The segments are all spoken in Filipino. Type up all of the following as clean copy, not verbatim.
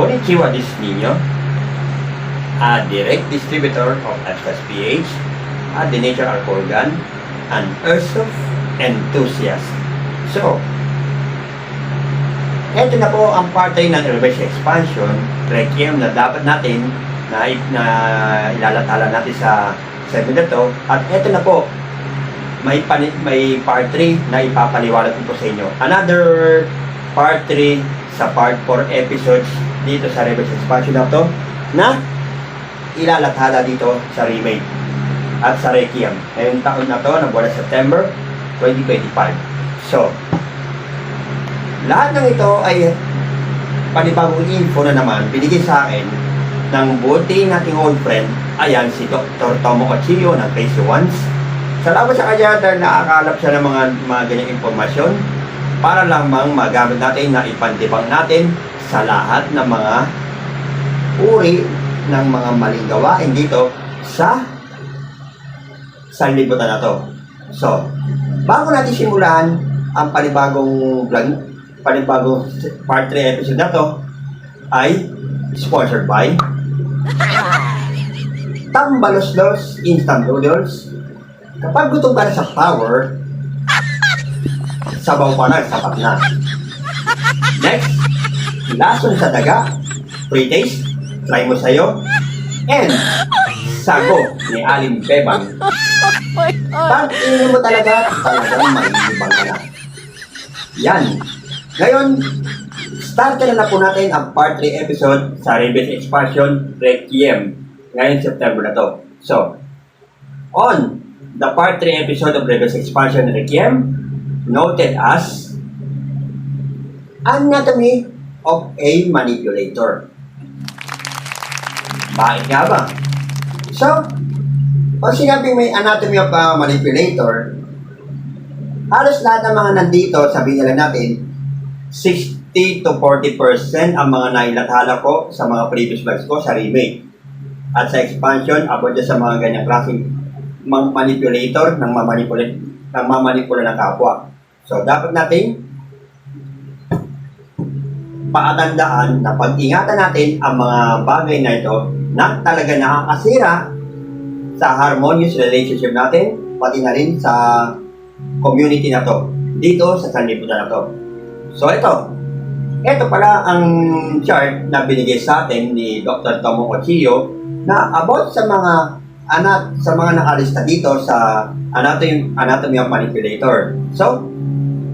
Konnichiwa this Nino, a direct distributor of FS PH, a The Nature Art Organ, an airsoft enthusiast. So, eto na po ang part 3 ng Reverse Expansion Requiem na dapat natin na ilalathala natin sa segment na to. At eto na po, may part 3 na ipapaliwanag ko po sa inyo. Another part 3 sa part 4 episodes dito sa Reverse Expansion na to na ilalathala dito sa remake at sa Requiem ngayong taon na to na buwan ng September 2025. So, lahat ng ito ay panibagong info na naman binigay sa akin ng buti nating old friend, ayan si Dr. Tomo Ochillo ng Crazy Ones. Salamat sa kanya dahil nakakalap siya ng mga ganyang impormasyon para lamang magamit natin na ipantibang natin sa lahat ng mga uri ng mga maling gawain dito sa sanlibutan na to. So, bago natin simulan ang panibagong vlog, panibagong part 3 episode na to ay sponsored by Tambaloslos Instant Noodles. Kapag gutom ka na sa power, sabaw pa na, sapat na. Next, lason sa daga, pre-taste, try mo sa'yo, and sago ni Aling Bebang. Pag inom mo talagang maibibang ka na. Yan. Ngayon, start na po natin ang part 3 episode sa Reverse Expansion Requiem ngayon September na to. So, on the part 3 episode of Reverse Expansion Requiem, noted as Anatomy of a Manipulator. Bakit nga ba? So, pag sinabing may Anatomy of a Manipulator, halos lahat ng mga nandito, sabihin na lang natin, 60 to 40% ang mga nailathala ko sa mga previous vlogs ko sa remake. At sa expansion, about sa mga ganyang klaseng manipulator ng mamanipula ng kapwa. So, dapat natin paatandaan na pag-ingatan natin ang mga bagay na ito na talaga nakakasira sa harmonious relationship natin, pati na rin sa community na to, dito sa sanlibutan na to. So, ito pala ang chart na binigay sa atin ni Dr. Tomo Ochillo na about sa mga nakalista dito sa Anatomy of Manipulator. So,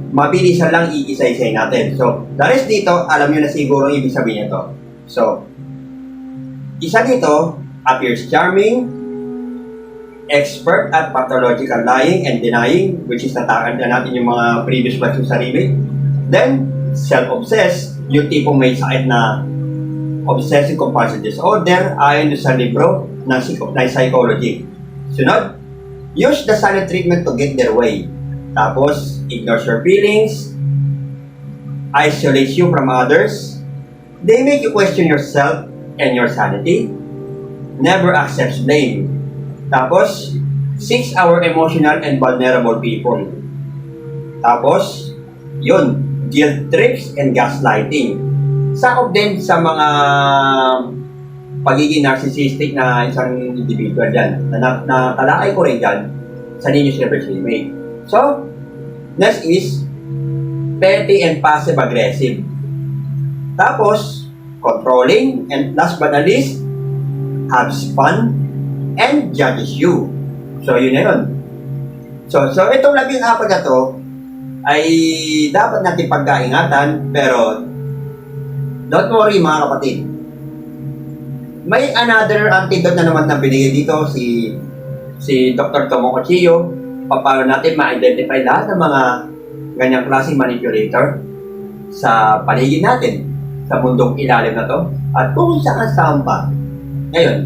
mabilisan lang iisa-isay natin. So, the rest dito, alam nyo na siguro ibig sabihin nito. So, isa dito, appears charming, expert at pathological lying and denying, which is natakan na natin yung mga previous vlogs sa remake. Then, self-obsessed, yung tipong may sakit na obsessive compulsive disorder ayon sa libro ng psychology. Sunod, use the silent treatment to get their way. Tapos, ignores your feelings, isolates you from others, they make you question yourself and your sanity, never accepts blame. Tapos, seeks our emotional and vulnerable people. Tapos, yun, guilt trips and gaslighting. Sakop din sa mga pagiging narcissistic na isang individual dyan. Na talakay ko rin dyan sa Ninyo's Reverse Remake. So, next is petty and passive-aggressive. Tapos, controlling, and last but not least, has fun and judges you. So, yun na yun. So itong 14 na to ay dapat natin pagkaingatan, pero don't worry mga kapatid. May another antidote na naman na binigay dito si Dr. Tomo Ochillo. Paano natin ma-identify lahat ng mga ganyang klaseng manipulator sa paligid natin, sa mundong ilalim na to, at kung saan pa. Ngayon,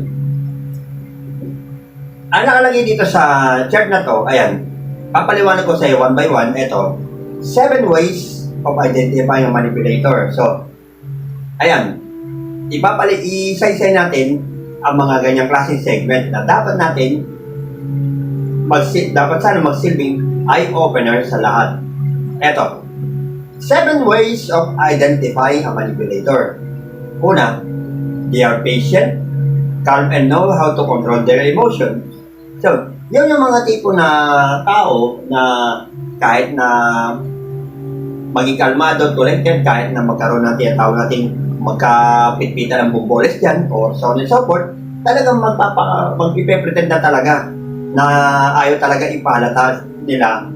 ang nakalagay dito sa chart na to, ayan, papaliwanag ko sa iyo one by one, ito, 7 ways of identifying a manipulator. So, ayan, isa-isay natin ang mga ganyang klaseng segment na dapat natin dapat sana magsilbing eye-opener sa lahat. Eto, 7 ways of identifying a manipulator. Una, they are patient, calm, and know how to control their emotion. So, yun yung mga tipo na tao na kahit na maging kalmado, collected, kahit na magkaroon ng tinatawag natin magkapitpitan ng bumboles dyan or so on and so forth, talagang mag-ipepretend na talaga na ayaw talaga ipalata nila.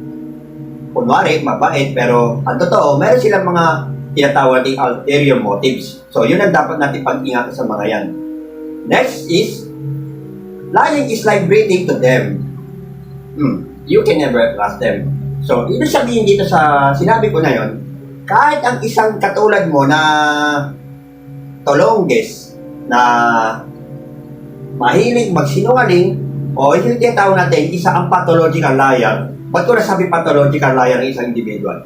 Kunwari, mabait, pero ang totoo, meron silang mga tinatawag natin ulterior motives. So, yun ang dapat natin pag-ingatan sa mga yan. Next is, lying is like breathing to them. You can never trust them. So, ibig sabihin dito sa sinabi ko na yun, kahit ang isang katulad mo na tolongges, na mahilig magsinungaling, o yung tinatawag natin, isa ang pathological liar. Ba't ko nasabi pathological liar ng isang individual?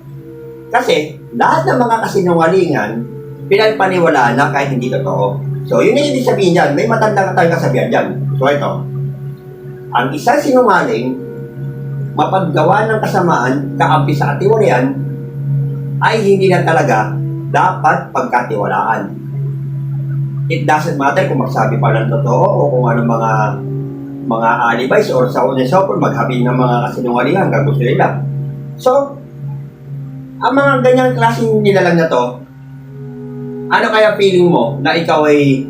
Kasi, lahat ng mga kasinungalingan, pinagpaniwalaan na kahit hindi totoo. So, yun yung ibig sabihin dyan. May matanda ka tayong kasabihan dyan. So, ito. Ang isang sinungaling, mapaggawa ng kasamaan, kaampi sa katiwalian, ay hindi na talaga dapat pagkatiwalaan. It doesn't matter kung magsabi pa ng totoo o kung ano mga alibis or sa una so maghabi ng mga kasinungalingan hanggang gusto nila. So, ang mga ganyang klaseng nilalang na to, ano kaya feeling mo na ikaw ay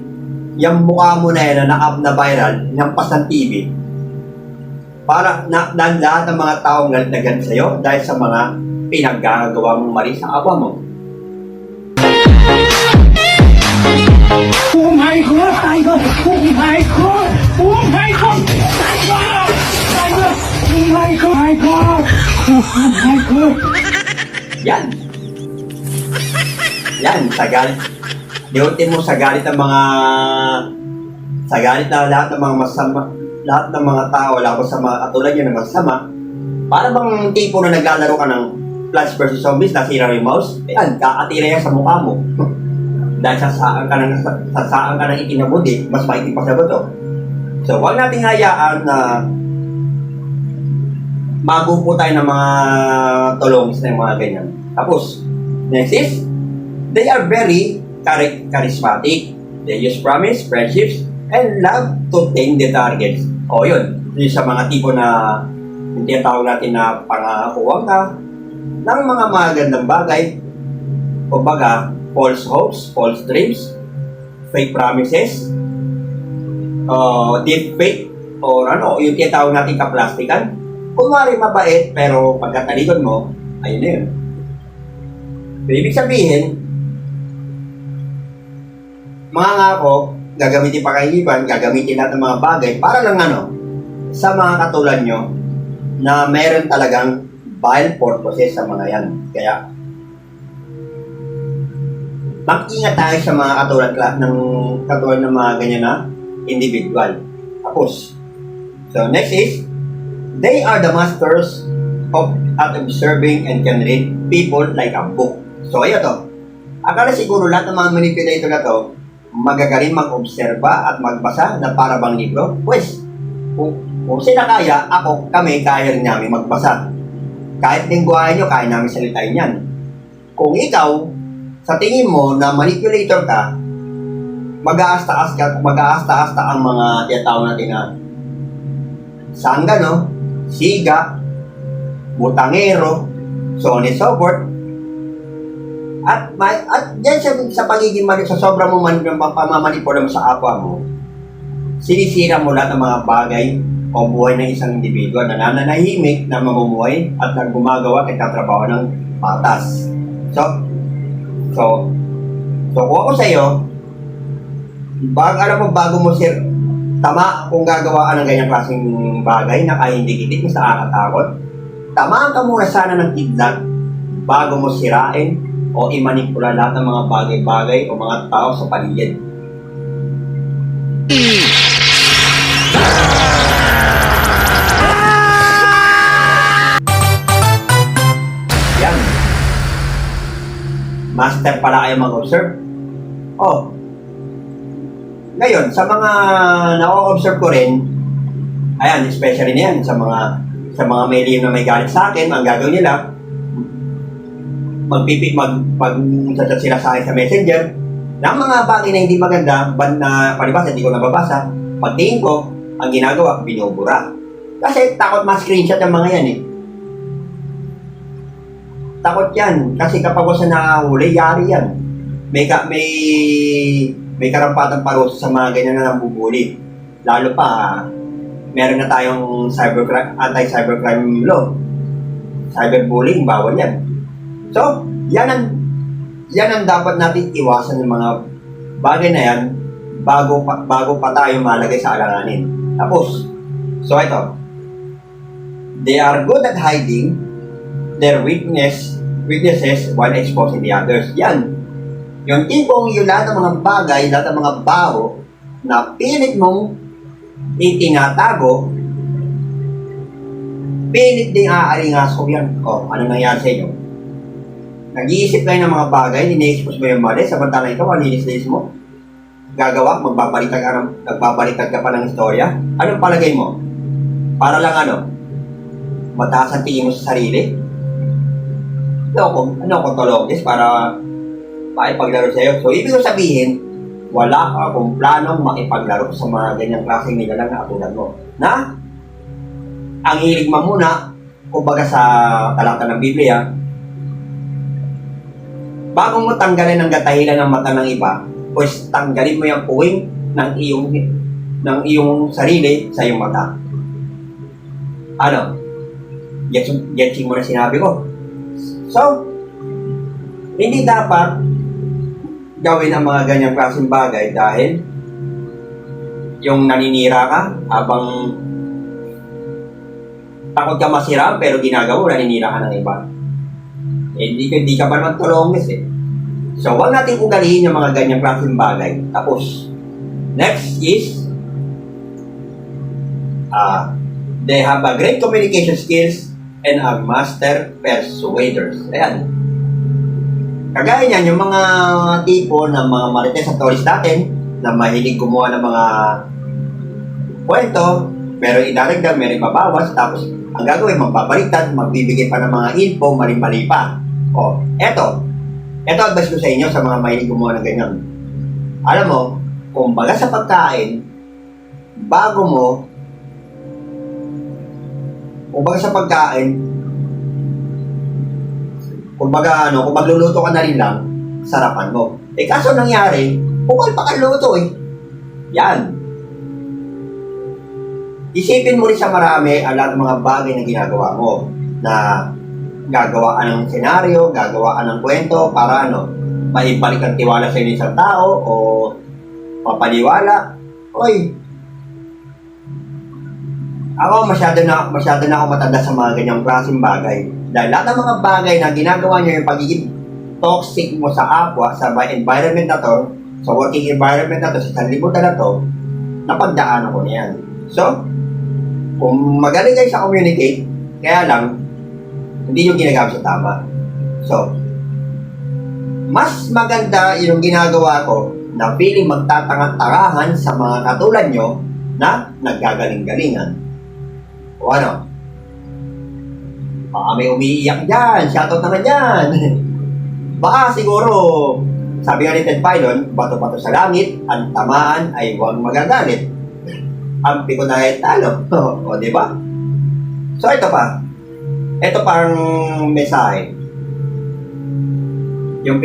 yung mukha mo na yan na na-up na viral, nampas ng TV, para na lahat ng mga taong nagdagan sa'yo dahil sa mga pinaggagawa mong mali sa awa mo. Oh my God! Tiger! Oh my God! Oh my God! Tiger! Tiger! Oh my God! My God! Oh my God! Yan. Yan, sa galit. Diutin mo sa galit ng mga lahat ng mga masama, lahat ng mga tao, lalo sa mga katulad yun na masama, para bang tipo na naglalaro ka ng Plants vs. Zombies, nasira yung mouse, ayan, kakatira yan sa mukha mo. Dahil sasaan ka ng ikinabuti, mas maitim pa sa buto. So, huwag nating hayaan na magupo tayo ng mga tulongs na yung mga ganyan. Tapos, next is, they are very charismatic. They use promise, friendships, and love to attain the targets. O yun, yun sa mga tipo na yung tinatawag natin na pangakuwang ka ng mga magandang bagay. O baga, false hopes, false dreams, fake promises, deep fake, or ano, yung tinatawag natin kaplastikan. Kunwari mabait, pero pagkatalikod mo, ayun na yun. So, ibig sabihin, mga ngako, gagamitin pa kainipan, gagamitin natin mga bagay para lang ano, sa mga katulad nyo, na meron talagang vile purposes sa mga yan. Kaya, mag-ingat tayo sa mga katulad ng mga ganyan na individual. Tapos, so next is, they are the masters at observing and can read people like a book. So, ayun to. Akala siguro lahat ng mga manipulator na to, magagaling mag-obserba at magbasa na para bang libro? Pues, kung sila kaya, kami, kaya rin namin magbasa. Kahit lingwahe nyo, kaya namin salitain yan. Kung ikaw, sa tingin mo na manipulator ka, mag-aasta-asta ang mga tinatawag natin na sanggano, siga, butangero, so on and so forth. At dyan sa pagiging sa sobrang pamamanipula mo sa kapwa mo, sinisira mo lahat ng mga bagay o buhay ng isang individual na nananahimik na mamumuhay at gumagawa at nagtatrabaho ng patas. So kung ako sa'yo, bago mo tama kung gagawa ka ng ganyang klaseng bagay na kaya hindi kitik mo sa nakakatakot, tamaan ka muna sana ng kidlat bago mo sirain o imanipula lahat ng mga bagay-bagay o mga tao sa paligid. Yan. Master pala kayo mag-observe. Ngayon, sa mga na-observe ko rin, ayan, especially na yan, sa mga may lihim na may galit sa akin, ang gagawin nila, mag-chat sila sa akin sa messenger, ng mga bagay na hindi maganda, na palibasa, hindi ko nababasa, pagtingin ko, ang ginagawa, binubura. Kasi takot ma-screenshot ang mga yan eh. Takot yan. Kasi kapag ko sa nakahuli, yari yan. May karampatang parusa sa mga ganyan na nambubuli. Lalo pa, meron na tayong anti-cybercrime law. Cyberbullying, bawal yan. So, yan ang dapat natin iwasan ng mga bagay na yan bago pa tayo malagay sa alanganin. Tapos, so ito, they are good at hiding their weaknesses while exposing the others. Yan. Yung tipong yung lahat ng mga bagay, lahat ng mga baho na pilit mong itinatago, pilit ding aalingaso yan. O, ano nangyari sa inyo? Nag-iisip kayo ng mga bagay, ina-expose mo yung mali, samantalang ikaw, alinis-linis mo. Gagawa, nagbabaliktad ka pa ng istorya. Anong palagay mo? Para lang mataas ang tingin mo sa sarili? Ano akong tologis para maipaglaro sa'yo? So, ibig sabihin, wala akong planong makipaglaro sa mga ganyang klaseng nilalang na katulad mo. Na, ang hilig mamuna, kumbaga sa talata ng Biblia, bago mo tanggalin ang gatahilan ng mata ng iba, pues tanggalin mo yung puwing ng iyong sarili sa iyong mata. Ano? Getching mo na sinabi ko. So, hindi dapat gawin ang mga ganyang klaseng bagay dahil yung naninira ka habang takot ka masira pero ginagawa, naninira ka ng iba. Hindi ka pa naman tulongis eh. So, huwag natin ugalihin yung mga ganyang klaseng bagay. Tapos, next is, they have a great communication skills and are master persuaders. Ayan. Kagaya niyan, yung mga tipo ng mga marites at tourist natin na mahilig gumawa ng mga kwento, pero idadagdag, meron mabawas, tapos ang gagawin, magbabaliktad, magbibigay pa ng mga info, mali-mali pa. O, eto advice ko sa inyo sa mga mahilig gumawa ng ganyan. Alam mo, kung baga sa pagkain, kung magluluto ka na rin lang, sarapan mo. Kaso nangyari, bukal pa kang luto eh. Yan. Isipin mo rin sa marami ang lahat ng mga bagay na ginagawa mo. Na gagawaan ng senaryo, gagawaan ng kwento para maibalik ang tiwala sa isang tao o papaniwala. Oy, ako masyado na ako matanda sa mga ganyang klaseng bagay. Dahil lahat ng mga bagay na ginagawa niyo yung pagiging toxic mo sa kapwa, sa environment na to, sa working environment na to, sa sanlibutan na to, napagdaanan ko na yan. So, kung magaling kayo sa communicate, kaya lang, hindi yung ginagamit sa tama. So, mas maganda yung ginagawa ko na feeling magtatanga-tangahan sa mga katulad nyo na naggagaling-galingan. O ano? Baka may umiiyak dyan, shoutout naman dyan. Baka siguro, sabi nga ni Ted Filon, bato-bato sa langit, ang tamaan ay huwag magagalit. Ampi ko na talo. O, di ba? So, ito pang mensahe. Yung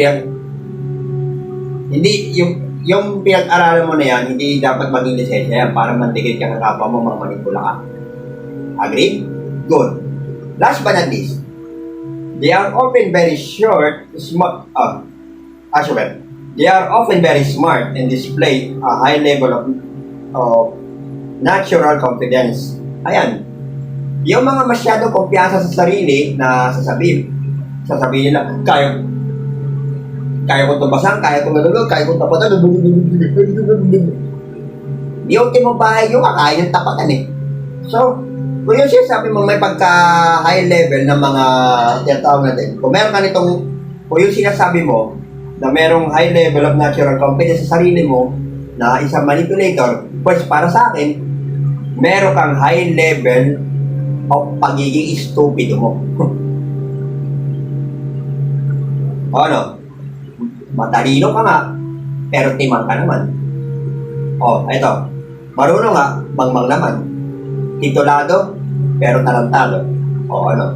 pinag-aralan mo na yan, hindi dapat maging lisensya yan para mantigil ka ng kapwa mo, mamanipula ka. Agree? Good. Last but not least, they are often very smart and display a high level of natural confidence. Ayan. Yung mga masyadong kumpiyansa sa sarili na sasabihin nila, kaya ko tubasan, kaya ko madulog, kaya ko tapatan. Di ultimo bahay yung kakain ng tapatan eh. So, kung yung sabi mo may pagka-high level ng mga tinatawag natin, kung meron ka kung yung sinasabi mo na merong high level of natural confidence sa sarili mo na isang manipulator, pues para sa akin, meron kang high level of pagiging stupido mo. O ano? Matalino ka nga, pero timang ka naman. O, eto. Marunong nga, mangmang naman. Titulado, pero talentado. O, ano?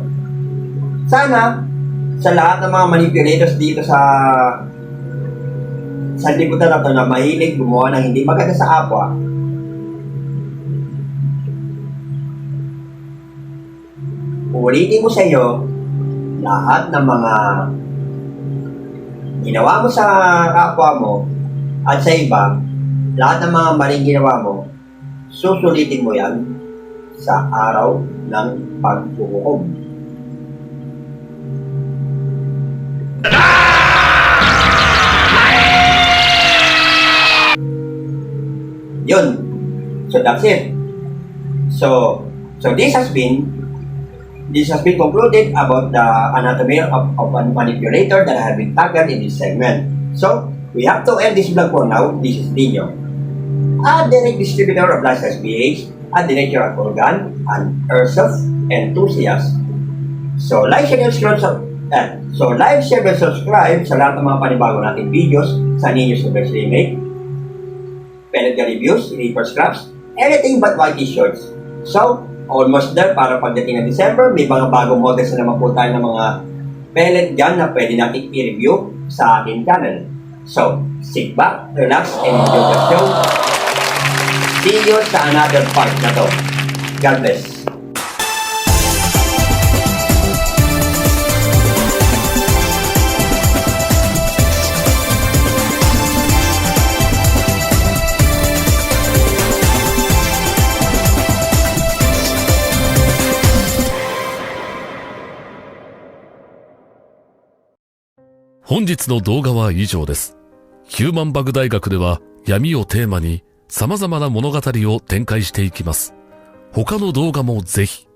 Sana, sa lahat ng mga manipulators dito sa libutan na to na mahilig gumawa ng hindi maganda sa kapwa, ulitin ko sa iyo lahat ng mga ginawa mo sa kapwa mo at sa iba, lahat ng mga maling ginawa mo, susulitin mo yan sa araw ng paghuhukom. Yun. So that's it. So this has been concluded about the anatomy of a manipulator that have been tackled in this segment. So we have to end this vlog for now. This is Dino, a direct distributor of Lifestyle PH, a director at organ, an airsoft enthusiast. So like, share, and subscribe sa lahat ng mga panibago nating videos sa Ninyo's Universe Remake, pellet gun reviews, reaper scraps, anything but white t-shirts. So, almost there para pagdating ng December, may mga bagong models na naman po tayo ng mga pellet gun na pwede natin i-review sa ating channel. So, sit back, relax, and enjoy the show. See you sa another part na to. God bless.本日の動画は以上です。ヒューマンバグ大学では闇をテーマに様々な物語を展開していきます。他の動画もぜひ。